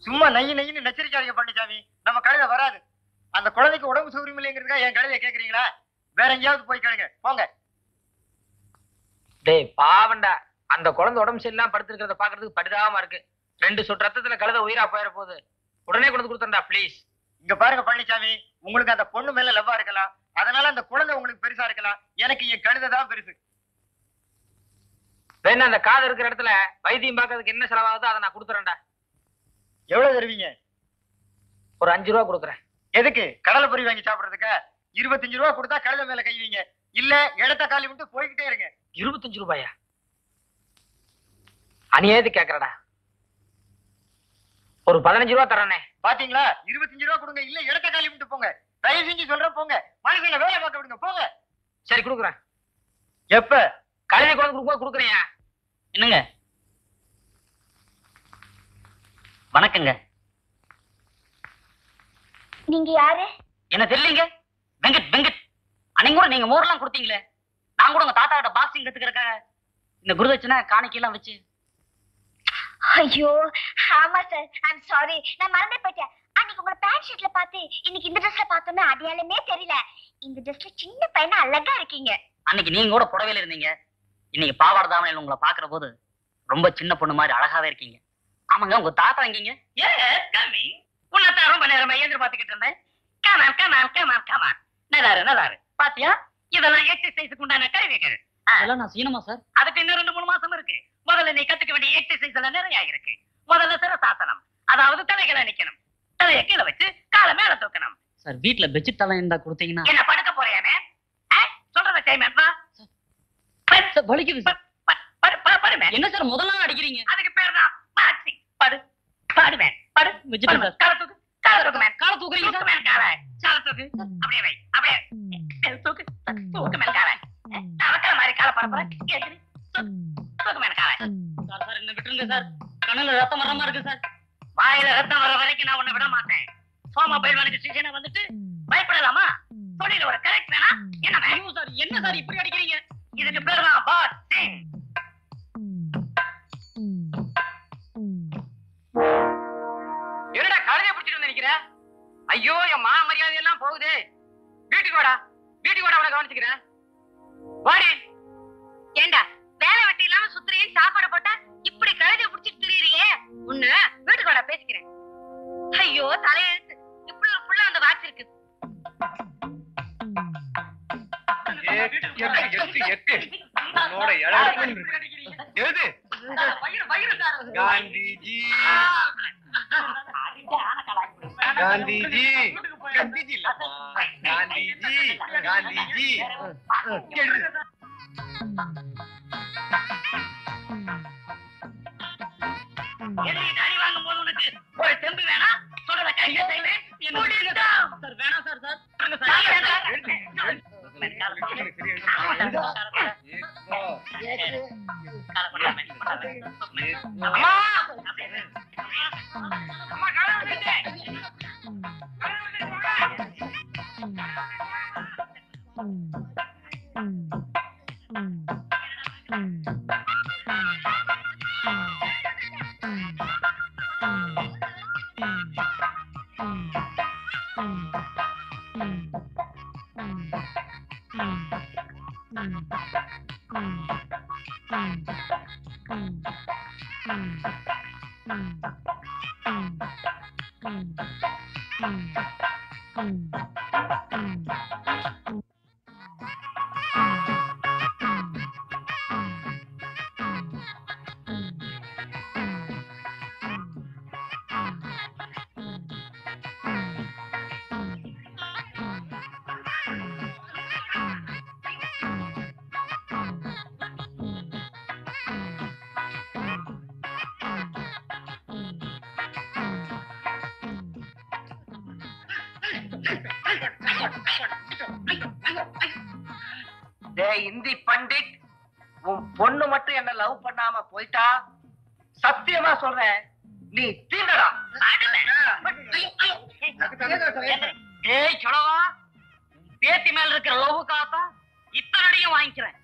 சும்மா நையின்னு நச்சரிக்காதீங்க பழனிசாமி. நம்ம கழுதை வராது. அந்த குழந்தைக்கு உடம்பு சௌகரியம் இல்லைங்கிறதுக்கா என் கழுதையை கேக்குறீங்களா? வேற எங்கேயாவது போய் கேளுங்க போங்க. டேய் பாவண்டா, அந்த குழந்தை உடம்பு சரியில்லாம படுத்துக்கிறத பாக்குறதுக்கு பரிதாபமா இருக்கு. 2 சொட்டு ரத்தத்துல கழுதை உயிரா போயிட போகுது. உடனே கொண்டு கொடுத்துடா ப்ளீஸ். இங்க பாருங்க பழனிசாமி, உங்களுக்கு அந்த பொண்ணு மேல லவ்வா இருக்கலாம், அதனால அந்த குழந்தை உங்களுக்கு பெருசா இருக்கலாம். எனக்கு என் கழுதை தான் பெருசு. வேணா அந்த காது இருக்கிற இடத்துல வைத்தியம் பார்க்கறதுக்கு என்ன செலவாகுதோ அதை நான் கொடுத்துறேன்டா. எவ்வளவு தருவீங்க? ஒரு 5 ரூபா கொடுக்குறேன். எதுக்கு? கடலை பொரி வாங்கி சாப்பிடுறதுக்கா? 25 ரூபா கொடுத்தா கழுதை மேல கைவீங்க, இல்ல இடத்த காலி விட்டு போய்கிட்டே இருங்க. 25 ரூபாயா? அநியாயத்து கேக்குறடா. ஒரு 15 ரூபா தரனே. பாத்தீங்களா? 25 ரூபா கொடுங்க, இல்ல இடத்த காலி விட்டு போங்க. தயவு செஞ்சு சொல்றேன் போங்க. மனுஷங்க வேலை பார்க்க விடுங்க போங்க. சரி கொடுக்குறேன். எப்ப? கழுதை குழந்தை கொடுக்கும்போது கொடுக்குறேன். என்னங்க? வணக்கங்க. நீங்க யாரு? என்ன தெரியலீங்க. வெங்கட் வெங்கட். அன்னைக்கு கூட நீங்க மோர்லாம் கொடுத்தீங்களே, நான் கூட உங்க தாத்தா கிட்ட பாக்ஸிங் கத்துக்கிறக்காக இந்த குருதட்சணை காணிக்கையெல்லாம் வச்சு. ஐயோ ஆமா சார், ஐம் சாரி, நான் மறந்தே போயிட்டேன். அன்னைக்கு உங்களை பேண்ட் ஷர்ட்ல பார்த்து இன்னைக்கு இந்த ட்ரெஸ்ல பார்த்தோம்னா அடையாளமே தெரியல. இந்த ட்ரெஸ்ல சின்ன பையனா அழகா இருக்கீங்க. அன்னைக்கு நீங்க கூட புடவையில இருந்தீங்க, இன்னைக்கு பாவாடை தாவணியில உங்களை பாக்குற போது ரொம்ப சின்ன பொண்ணு மாதிரி அழகாவே இருக்கீங்க. ஆமாங்க, உங்க தாத்தா எங்கீங்க? உன்னதான் ரொம்ப நேரமா எதிர்பார்த்துக்கிட்டு இருந்தேன். Come on come on come on come on. நல்லாரு பாத்தியா? இதெல்லாம் எக்ஸசைஸுக்கு உண்டான கருவிகள். அதெல்லாம் நான் சீனமா சார்? அதுக்கு இன்னும் 2-3 மாசம் இருக்கு. முதல்ல நீ கத்துக்க வேண்டிய எக்ஸசைஸ் எல்லாம் நிறைய இருக்கு. முதல்ல சிரசாசனம், அதாவது தலைகளை நிக்கணும். தலையை கீழே வச்சு காலை மேல தூக்கணும். சார் வீட்டுல பெட்ஷீட் எல்லாம் இருந்தா கொடுத்தீங்கன்னா. என்ன படுக்க போறியானே? சொல்றத செய்யணும். வலிக்குது சார். என்ன சார் முதல்ல அடிக்கிறீங்க? அதுக்கு பேர் தான் பாக்ஸிங். பாடுவேன். படு. வெஜிடபிள் காலை தூக்கு. காலை தூக்கு மேன். காலை தூக்குறீங்க சார்? மேன் காலை. காலை தூக்கு. அப்படியே வை. அப்படியே தூக்கு. தூக்கு மேன் காலை. அவக்கற மாதிரி காலை பரப்பற. எதிரி. தூக்கு மேன் காலை. சார் சார் என்ன விட்டுருங்க சார். கண்ணுல ரத்தம் வர மாதிரி இருக்கு சார். வாயில ரத்தம் வர வரைக்கும் நான் உன்னை விட மாட்டேன். சோமா பைல்வானுக்கு சிஷியனா வந்துட்டு பயப்படலாமா? தொழில ஒரு கரெக்ட் வேணா? என்ன வேணும் சார்? என்ன சார் இப்படி அடிக்கிறீங்க? இதுக்கு பேர் தான் பாக்ஸிங். என்னடா கழுதையை பிடிச்சிட்டு நினைக்கிற? ஐயோ என் மா மரியாதை எல்லாம் போகுது. வீட்டுக்கு வாடா, வீட்டுக்கு வாடா, அவனை கவனிச்சுக்கிறேன். வாடி. ஏண்டா வேலை வெட்டி இல்லாம சுத்துறேன், சாப்பாடு போட்டா இப்படி கழுதை புடிச்சிட்டு திரியிறியே, உன்ன வீட்டுக்கு வாடா பேசிக்கிறேன். ஐயோ தலையெழுத்து, இப்படி ஒரு புள்ள வந்து வாச்சிருக்கு. காந்திஜி காந்திஜி காந்திஜி காந்திஜி காந்திஜி அடி வாங்கும் போது உனக்கு ஒரு தெம்பு வேணா? சொல்றத கையை செய்வேன். சார் வேணாம் சார். இந்தி பண்டிட், உன் பொண்ணு மட்டும் என்ன லவ் பண்ணாம போயிட்டா சத்தியமா சொல்றேன் நீ தீண்டடா. ஏய் சொல்லவா, பேத்தி மேல இருக்கிற லவ்வுக்காக இத்தனடியும் வாங்கிக்கிறேன்.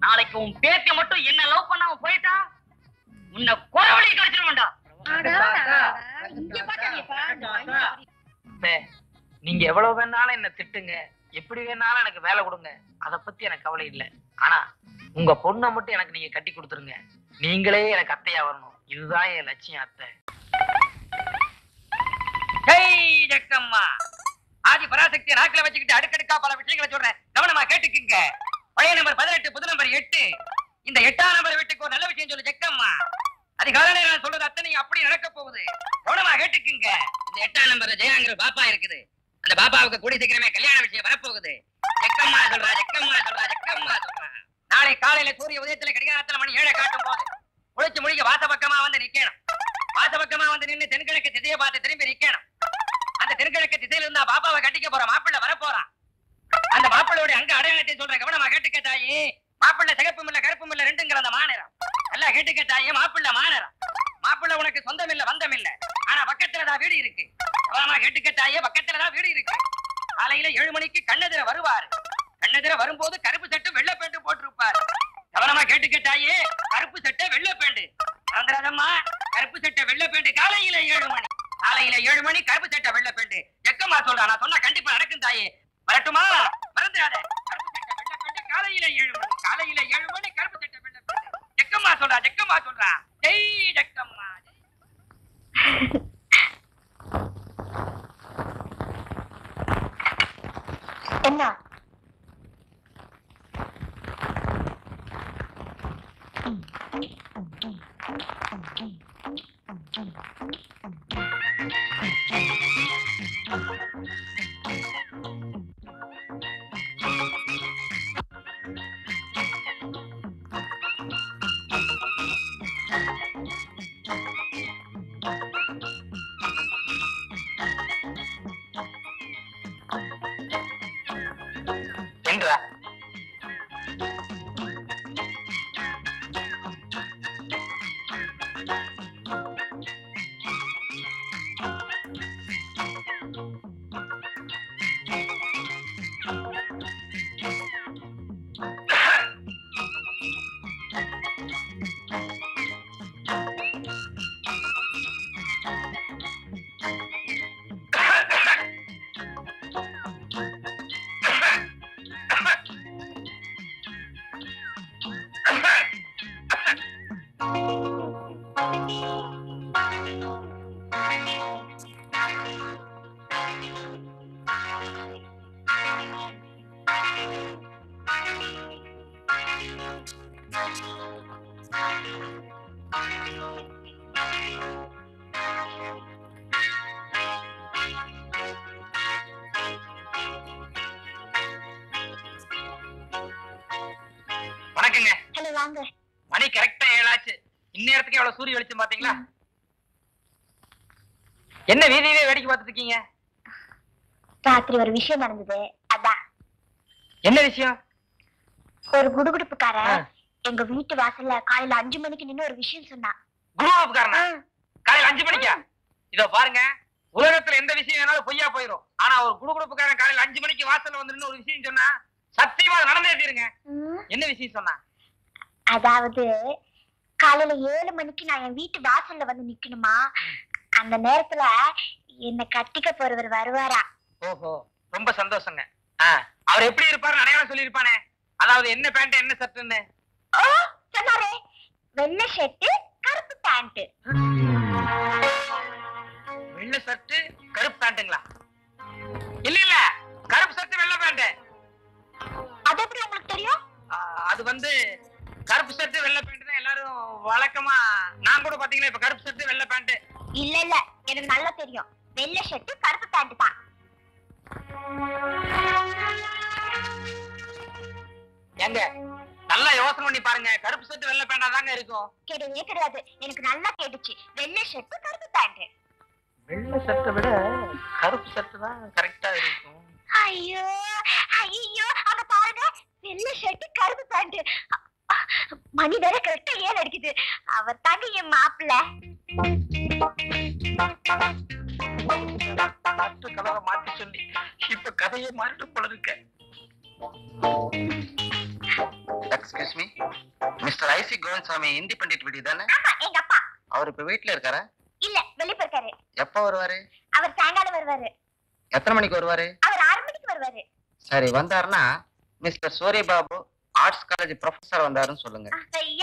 நாளைக்கு உன் பேத்தி மட்டும் என்ன லவ் பண்ணாம போயிட்டா உன்னை குறவழி கிடைச்சிருவேன்டா. நீங்க எவ்வளவு வேணாலும் என்ன திட்டுங்க, எப்படி வேணாலும் எனக்கு வேலை கொடுங்க, அத பத்தி எனக்கு கவலை இல்லை. ஆனா உங்க பொண்ணை மட்டும் எனக்கு நீங்க கட்டி கொடுத்துருங்க. நீங்களே எனக்கு அத்தையா வரணும். இதுதான் என் லட்சியம் அத்தை. ஜக்கம்மா, ஆதி பராசக்தியை நாக்கில வச்சுக்கிட்டு அடுக்கடுக்கா பல விஷயங்களை சொல்றேன், கவனமா கேட்டுக்குங்க. பழைய நம்பர் 18, புது நம்பர் 8. இந்த 8ஆம் நம்பர் வீட்டுக்கு ஒரு நல்ல விஷயம் சொல்லு ஜக்கம்மா. அதிகாலையில நான் சொல்றது அத்தனை அப்படி நடக்க போகுது, கவனமா கேட்டுக்குங்க. இந்த 8ஆம் நம்பர் ஜெயாங்கிற பாப்பா இருக்குது. அந்த பாப்பாவுக்கு கூடி சீக்கிரமே கல்யாண விஷயம் வரப்போகுது. ஜக்கம்மா சொல்றா, ஜக்கம்மா சொல்றா, ஜக்கம்மா சொல்றா. நாளை காலையில சூரிய உதயத்துல கடிகாரத்துல மணி 7 காட்டும் போது குளிச்சு முடிக்க வாசபக்கமா வந்து நிக்கணும். வாசபக்கமா வந்து நின்று தென்கிழக்கு திசையை பார்த்து திரும்பி நிக்கணும். அந்த தென்கிழக்கு திசையில இருந்தா பாப்பாவை கட்டிக்க போற மாப்பிள்ளை வரப்போறான். அந்த மாப்பிள்ளையோட அங்க அடையாளத்தை சொல்றேன், கவனமா கேட்டுக்க தாயி. மாப்பிள்ளை சிகப்பும் இல்ல கருப்பும் இல்ல ரெண்டுங்கிற அந்த மாநிறம். நல்லா கேட்டுக்க தாயி, மாப்பிள்ளை மாநிறம். மாப்பிள்ளை உனக்கு சொந்தம் இல்ல பந்தம் இல்ல, ஆனா பக்கத்துலதான் வீடு இருக்கு. கவனமா கேட்டுக்க தாயே, பக்கத்துலதான் வீடு இருக்கு. காலையில 7 மணிக்கு கண்ணெதிர வருவாரு. கண்ணெதிர வரும்போது கருப்பு சட்டை வெள்ளை பேண்ட் போட்டிருப்பாரு. கவனமா கேட்டுக்க தாயே, கருப்பு சட்டை வெள்ளை பேண்ட். மறந்துடாதம்மா, கருப்பு சட்டை வெள்ளை பேண்ட். காலையில 7 மணி, காலையில 7 மணி கருப்பு சட்டை வெள்ளை பேண்ட். ஜக்கம்மா சொல்றா, நான் சொன்னா கண்டிப்பா நடக்கும் தாயே. வரட்டுமா? மறந்துடாத, கருப்பு சட்டை வெள்ளை பேண்ட். காலையில 7 மணி, காலையில 7 மணி கருப்பு சட்டை வெள்ளை பேண்ட். ஜக்கம்மா சொல்றா, ஜக்கம்மா சொல்றா. ஜெய் ஜக்கம்மா. என்ன என்றா வணக்கங்க. ஹலோ, வாங்க. மணி கரெக்டா 7 ஆச்சு. இந்நேரத்துக்கு எவ்வளவு சூரிய வெளிச்சம் பாத்தீங்களா? என்ன வீதியிலே வேடிக்கை பார்த்துட்டு இருக்கீங்க? ராத்திரி ஒரு விஷயம் நடந்தது, அதான். என்ன விஷயம்? ஒரு குடுகுடுப்புக்கார எங்க வீட்டு வாசல்ல காலையில 5 மணிக்கு நின்னு ஒரு விஷயம் சொன்னான். குருவாப்புக்காரனா? காலையில 5 மணிக்கா? இதோ பாருங்க, உலகத்துல எந்த விஷயம் வேணாலும் பொய்யா போயிடும். ஆனா ஒரு குடுகுடுப்புக்காரன் காலையில 5 மணிக்கு வாசல்ல வந்து நின்னு ஒரு விஷயம் சொன்னா சத்தியமா அது நடந்தே தீருங்க. என்ன விஷயம் சொன்னா? அதாவது காலையில 7 மணிக்கு நான் என் வீட்டு வாசல்ல வந்து நிக்கணுமா, அந்த நேரத்துல என்ன கட்டிக்க போறவர் வருவாரா. ஓஹோ, ரொம்ப சந்தோஷங்க. அவர் எப்படி இருப்பாரு அடையாளம் சொல்லிருப்பானே. அதாவது என்ன பேண்ட் என்ன ஷர்ட்னு? ஓ, சொன்னாரே, வெள்ளை ஷர்ட் கருப்பு பேண்ட். வெள்ளை ஷர்ட் கருப்பு பேண்ட்டுங்களா? இல்ல இல்ல, கருப்பு ஷர்ட் வெள்ளை பேண்ட். அது எப்படி உங்களுக்கு தெரியும்? அது வந்து கருப்பு ஷர்ட் வெள்ளை பேண்ட் தான் எல்லாரும் வழக்கமா. நான் கூட பாத்தீங்கன்னா இப்ப கருப்பு ஷர்ட் வெள்ளை பேண்ட். இல்ல இல்ல, எனக்கு நல்லா தெரியும். வெள்ளை ஷர்ட் கருப்பு பேண்ட் தான். ஏங்க, நல்லா யோசனை பண்ணி பாருங்க, கருப்பு ஷர்ட் வெள்ளை பேண்டா தாங்க இருக்கும். கிடையவே கிடையாது, எனக்கு நல்லா கேட்டுச்சு. வெள்ளை ஷர்ட் கருப்பு பேண்ட். வெள்ளை ஷர்ட்டை விட கருப்பு ஷர்ட் தான் கரெக்டா இருக்கும். ஐயோ ஐயோ, அங்க பாருங்க, வெள்ளை ஷர்ட் கருப்பு பேண்ட். மணி வேற கரெக்டா 7 அடிக்குது. அவர் தாங்க என் மாப்பிள்ளை. கலரை மாத்தி சொல்லி இப்ப கதையை மாறிட்டு போல இருக்க. Excuse me, mister IC Govindasamy Hindi pandit வீடு தானே? ஆமா, எங்க அப்பா. அவர் இப்ப வீட்டுல இருக்காரா? இல்ல வெளிய போயிருக்காரு. எப்ப வருவாரு? அவர் சாயங்காலம் வருவாரு. எத்தனை மணிக்கு வருவாரு? அவர் 6 மணிக்கு வருவாரு. சரி, வந்தாருன்னா மிஸ்டர் சூரிய பாபு ஆர்ட்ஸ் காலேஜ் ப்ரொஃபசர் வந்தாருன்னு சொல்லுங்க.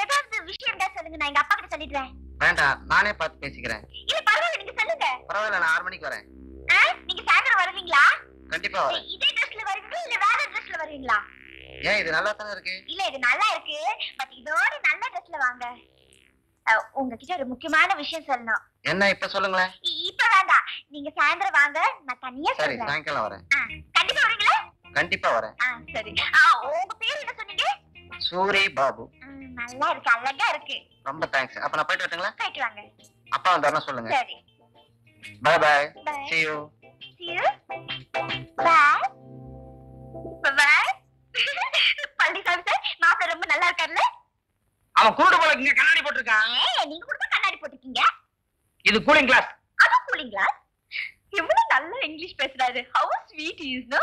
ஏதாவது விஷயம் இருந்தா சொல்லுங்க, நான் எங்க அப்பா கிட்ட சொல்லிடுறேன். வேண்டாம், நானே பார்த்து பேசிக்கிறேன். இல்ல பரவாயில்ல, நீங்க சொல்லுங்க. பரவாயில்ல, நான் 6 மணிக்கு வரேன். நீங்க சாயங்காலம் வருவீங்களா? கண்டிப்பா வரேன். இதே ட்ரெஸ்ல வருவீங்களா இல்ல வேற ட்ரெஸ்ல வருவீங்களா? ஏன், இது நல்லா தானே இருக்கு. இல்ல இது நல்லா இருக்கு, பட் இதோட நல்ல ட்ரெஸ்ல வாங்க. உங்ககிட்ட ஒரு முக்கியமான விஷயம் சொல்லணும். என்ன, இப்ப சொல்லுங்களேன். இப்ப வேண்டாம், நீங்க சாயந்தரம் வாங்க, நான் தனியா சரி, சொல்றேன். சாயங்காலம் வரேன். கண்டிப்பா வரீங்களா? கண்டிப்பா வரேன். சரி. உங்க பேர் என்ன சொன்னீங்க? சூரி பாபு. நல்லா இருக்கு, அழகா இருக்கு. ரொம்ப தேங்க்ஸ். அப்ப நான் போயிட்டு வரட்டுங்களா? போயிட்டு வாங்க. அப்பா வந்தாருன்னா சொல்லுங்க. சரி, bye bye. Bye. See you. see you. Bye. Bye. Palanisamy sir, மாப்பிள்ளை ரொம்ப நல்லா இருக்காருல்ல? அவன் குருடு போல இங்க கண்ணாடி போட்டிருக்கான். நீங்க கூட கண்ணாடி போட்டுருக்கீங்க. இது கூலிங் கிளாஸ். அது கூலிங்களா? எவ்வளவு நல்லா இங்கிலீஷ் பேசுறாரு. How sweet he is, no?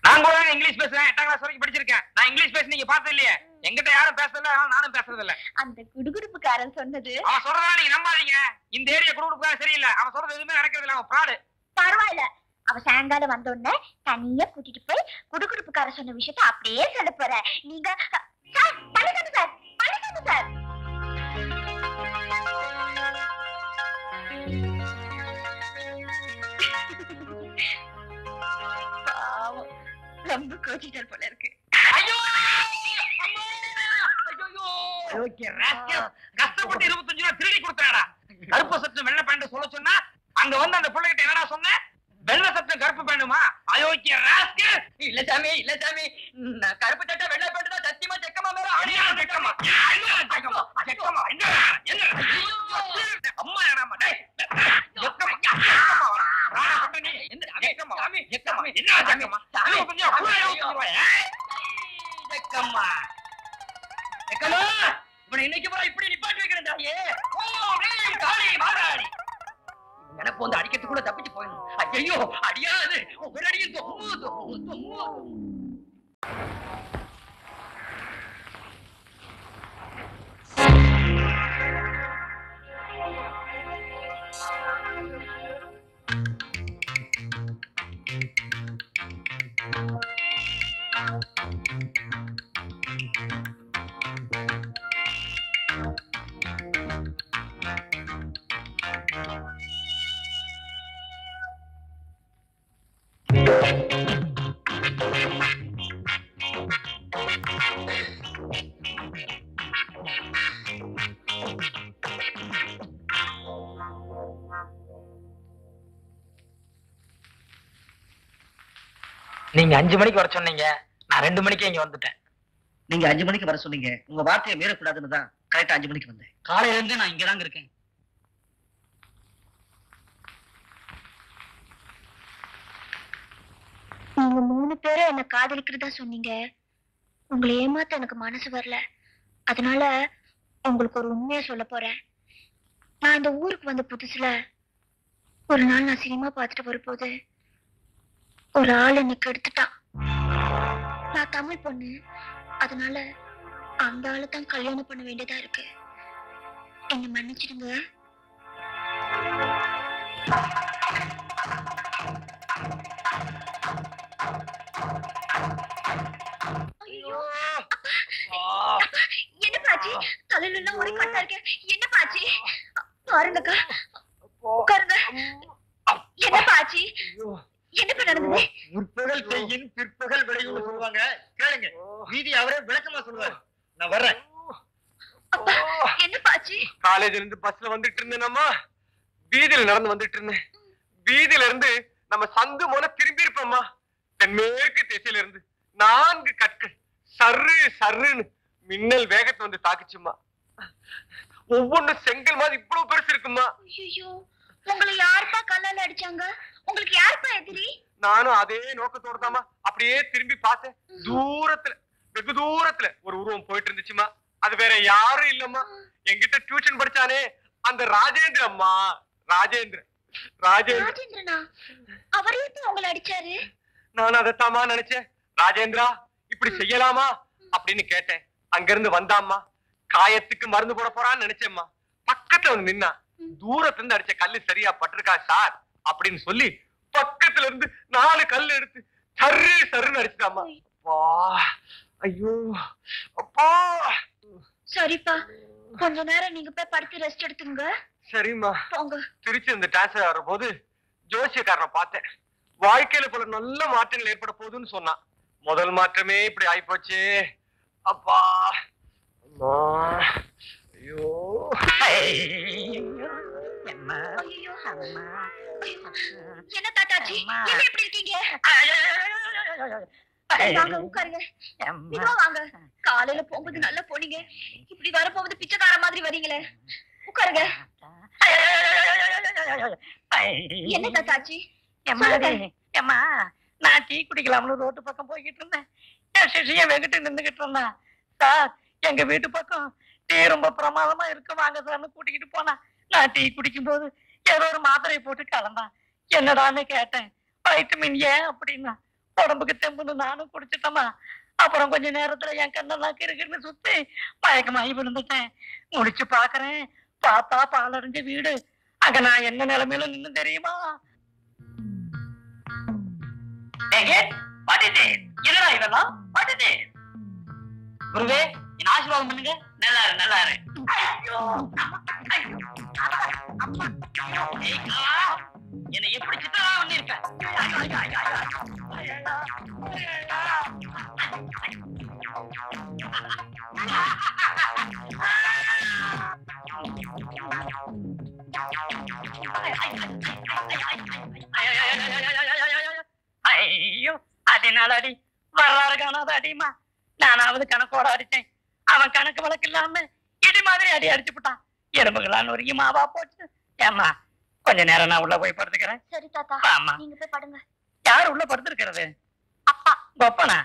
நான் கூட இங்கிலீஷ் பேசுறேன். 8ஆம் கிளாஸ் வரைக்கும் படிச்சிருக்கேன். நான் இங்கிலீஷ் பேச நீங்க பார்த்தது இல்லையே. எங்கிட்ட யாரும் பேசல, நானும் பேசுறது இல்ல. அந்த குடுகுடுப்புக்காரன் சொன்னது. அவன் சொல்றதா நீங்க நம்பாதீங்க. இந்த ஏரியா குடுகுடுப்புக்காரன் சரியில்லை. அவன் சொல்றது எதுவுமே நடக்கிறது இல்ல. அவன் ஃப்ராடு. பரவாயில்ல, அவ சாயங்காலம் வந்த உடனே தனியா கூட்டிட்டு போய் குடுகுடுப்புக்காரன் சொன்ன விஷயத்த அப்படியே சொல்ல போறேன். நீங்க sir, Palaniswami sir, Palaniswami sir. பாவம், ரொம்ப கோச்சிட்டார் போல இருக்கு. ஐயோ! அம்மா! ஐயோ! Okay, rascal. கஷ்டப்பட்டு 25 ரூபாய் திருடி கொடுத்தாடா. கருப்பு சட்டை வெள்ளை பேண்ட் சொல்ல சொன்னா அங்க வந்து அந்த புள்ளைகிட்ட என்னடா சொன்ன? வெள்ளை சட்டை கருப்பு பேண்டுமா? அயோக்கிய ராஸ்கல். இல்ல சாமி, இல்ல சாமி, நான் கருப்பு சட்டை வெள்ளை பேண்ட் தான் சத்தியமா செக்கமா மேல அடியா செக்கமா. செக்கமா. செக்கமா. என்ன? அம்மா என்னடா டேய். செக்கமா. செக்கமா. ராணா பட்டனி. என்ன செக்கமா? செக்கமா. என்ன செக்கமா? 25 ரூபாய். செக்கமா. செக்கமா. இவனை இன்னைக்கு பூரா இப்படி நிப்பாட்டி வைக்கிறேன் தாயே. ஓ, டேய் காளி மாராளி. எனக்கு வந்து அடிக்கிறது கூட தப்பிச்சு போயிடும். ஐயோ, அடியாது. ஒரு அடியும் தொம்மு. நீங்க 5 மணிக்கு வர சொன்னீங்க, நான் 2 மணிக்கே இங்க வந்துட்டேன். நீங்க 5 மணிக்கு வர சொன்னீங்க, உங்க வார்த்தையை மீறக்கூடாதுன்னு தான் கரெக்டா 5 மணிக்கு வந்தேன். காலையில இருந்து நான் இங்கதாங்க இருக்கேன். நீங்க 3 பேரும் என்ன காதலிக்கிறதா சொன்னீங்க. உங்களை ஏமாத்த எனக்கு மனசு வரல. அதனால உங்களுக்கு ஒரு உண்மையை சொல்ல போறேன். நான் இந்த ஊருக்கு வந்த புதுசுல ஒரு நாள் நான் சினிமா பார்த்துட்டு வரும்போது ஒரு ஆள் என்னை கெடுத்துட்டான். நான் தமிழ் பொண்ணு, அதனால அந்த ஆளு தான் கல்யாணம் பண்ண வேண்டியதா இருக்கு. என்ன மன்னிச்சிடுங்க. ஐயோ, என்ன பாச்சி? தலையில எல்லாம் ஒரே கட்டா இருக்கு. என்ன பாச்சி? பாருங்கக்கா, உட்காருங்க. என்ன பாச்சி? என்ன நடந்தது? முற்பகல் செய்யின் பிற்பகல் விளைவுன்னு சொல்லுவாங்க, கேளுங்க. மீதி அவரே விளக்கமா சொல்லுவாரு. நான் வர்றேன். அப்பா, என்ன பாச்சி? காலேஜ்ல இருந்து பஸ்ல வந்துட்டு இருந்தேனம்மா, வீதியில நடந்து வந்துட்டு இருந்தேன். வீதியில இருந்து நம்ம சந்து மூல திரும்பி இருப்போம்மா. தென்மேற்கு திசையில இருந்து 4 கற்கள் சர்ரு சர்ருன்னு மின்னல் வேகத்தை வந்து தாக்குச்சுமா. ஒவ்வொன்றும் செங்கல் மாதிரி இவ்வளவு பெருசு இருக்குமா. ஐயோ, உங்களை யாருப்பா கல்லால அடிச்சாங்க? உங்களுக்கு யாருப்பா எதிரி? நானும் அதே நோக்கத்தோட தாமா அப்படியே திரும்பி பார்த்தேன். தூரத்துல, வெகு தூரத்துல ஒரு உருவம் போயிட்டு இருந்துச்சுமா. அது வேற யாரும் இல்லம்மா, என்கிட்ட டியூஷன் படிச்சானே அந்த ராஜேந்திரம்மா. ராஜேந்திரனா? அவர் எப்படி உங்களை அடிச்சாரு? நான் அதைத்தாமா நினைச்சேன். ராஜேந்திரா, இப்படி செய்யலாமா அப்படின்னு கேட்டேன். அங்க இருந்து வந்தாம்மா. காயத்துக்கு மருந்து போட போறான்னு நினைச்சேம்மா. பக்கத்துல வந்து நின்னா. தூரத்துல இருந்து அடிச்ச கல்லு சரியா பட்டிருக்கா சார் அப்படின்னு சொல்லி பக்கத்துல இருந்து 4 கல் எடுத்து சருன்னு அடிச்சுட்டாமா. அப்பா ஐயோ அப்பா. சரிப்பா, கொஞ்ச நேரம் நீங்க போய் படுத்து ரெஸ்ட் எடுத்துங்க. சரிம்மா. போங்க. திருச்சி இந்த டிரான்ஸ்ஃபர் ஆகிற போது ஜோசியக்காரனை பார்த்தேன். வாழ்க்கையில போல நல்ல மாற்றங்கள் ஏற்பட போகுதுன்னு சொன்னான். முதல் மாற்றமே இப்படி ஆயிப்போச்சு. அப்பா அம்மா ஐயோ. என்ன தாத்தாஜி, என்ன எப்படி இருக்கீங்க? வாங்க உட்காருங்க. மெதுவா வாங்க. காலையில போகும்போது நல்லா போனீங்க, இப்படி வர போகும்போது பிச்சைக்கார மாதிரி வரீங்களே. உட்காருங்க. என்ன தாத்தாஜி? ஏம்மா, நான் டீ குடிக்கலாம்னு ரோட்டு பக்கம் போய்கிட்டு இருந்தேன். என் சிஷிய வெங்கிட்டு நின்றுகிட்டு இருந்தேன். சார், எங்க வீட்டு பக்கம் டீ ரொம்ப பிரமாதமா இருக்கு, வாங்க சார்னு கூட்டிக்கிட்டு போனா. நான் டீ குடிக்கும் போது ஏதோ ஒரு மாத்திரையை போட்டு கலந்தான். என்னடான்னு கேட்டேன். வைட்டமின் ஏ அப்படின்னா. உடம்புக்கு தெம்புன்னு நானும் குடிச்சிட்டேமா. அப்புறம் கொஞ்ச நேரத்துல என் கண்ணெல்லாம் கிருகிருன்னு சுத்தி மயக்கமாகி விழுந்துட்டேன். முடிச்சு பாக்குறேன், பார்த்தா பாலடைஞ்ச வீடு. அங்க நான் என்ன நிலைமையில நின்னு தெரியுமா? என்னடா இதெல்லாம்? குருவே, என்ன ஆசீர்வாதம் பண்ணுங்க. நல்லாரு நல்லாரு. என்னை எப்படி சித்தலாம் பண்ணிருக்க? ஐயோ, அதனாலடி வர்றாரு காணாத அடிமா. நானாவது கணக்கோட அடிச்சேன், அவன் கணக்கு வழக்கு இல்லாம இடி மாதிரி அடி அடிச்சு விட்டான். எறும்புகளான்னு ஒரு மாவா போச்சு. ஏமா, கொஞ்ச நேரம் நான் உள்ள போய் படுத்துக்கிறேன். சரி தாத்தா, ஆமா. நீங்க போய் படுங்க. யாரு உள்ள படுத்துருக்கிறது? அப்பா. கொப்பனா?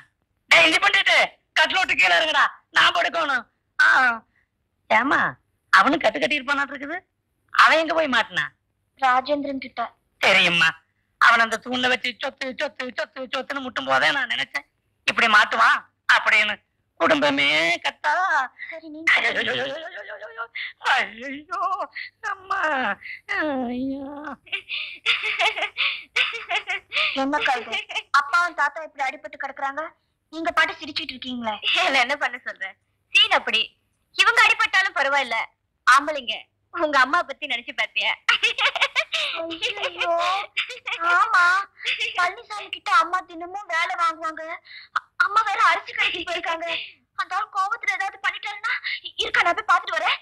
டேய், இஞ்சி பண்ணிட்டு கட்லோட்டு கீழே இருக்குடா, நான் படுக்கணும். ஏமா, அவனும் கட்டு கட்டி இருப்பானா இருக்குது. அவன் எங்க போய் மாட்டினா? ராஜேந்திரன் கிட்ட. தெரியுமா, அவன் அந்த தூண்ல வச்சு சொத்து சொத்து சொத்து சொத்துன்னு முட்டும் போதே நான் நினைச்சேன் இப்படி மாட்டுவான் அப்படின்னு. குடும்பமே கத்தா. சரி, நீங்க ஐயோ அம்மா. என்ன கழுது, அப்பாவும் தாத்தா இப்படி அடிபட்டு கிடக்குறாங்க, நீங்க பாட்டு சிரிச்சுட்டு இருக்கீங்களே. என்ன பண்ண சொல்ற? சீன் அப்படி. இவங்க அடிபட்டாலும் பரவாயில்ல, ஆம்பளைங்க உங்க அம்மா பத்தி நினைச்சு பாத்தியா? ஆமா, பழனிசாமி கிட்ட அம்மா தினமும் வேலை வாங்குவாங்க. அம்மா வேற அரிசி கட்டி போயிருக்காங்க. அந்த கோபத்துல ஏதாவது பண்ணிட்டாருன்னா இருக்கா, நான் போய் பாத்துட்டு வரேன்.